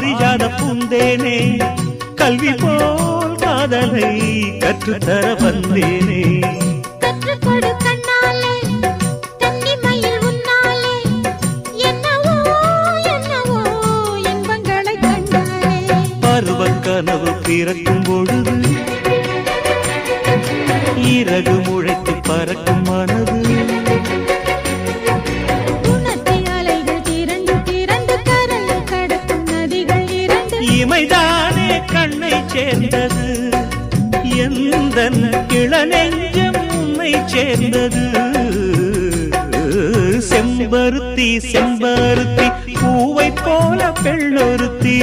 பாரிஜாத பூந்தேனே கல்வி போல் காதலை கற்றுத்தர வந்தேனே கற்றுக்கொடு கண்ணாலே கன்னிமயில் உன்னாலே என்னவோ என்னவோ இன்பங்களை கண்டாலே பருவக் கனவு பிறக்கும் பொழுது இறகு முளைத்து பறக்கும் மனது இமைதானே கண்ணை சேர்ந்தது எந்தன் இளநெஞ்சம் உன்னை சேர்ந்தது செம்பருத்தி செம்பருத்தி பூவை போல பெண்ணொருத்தி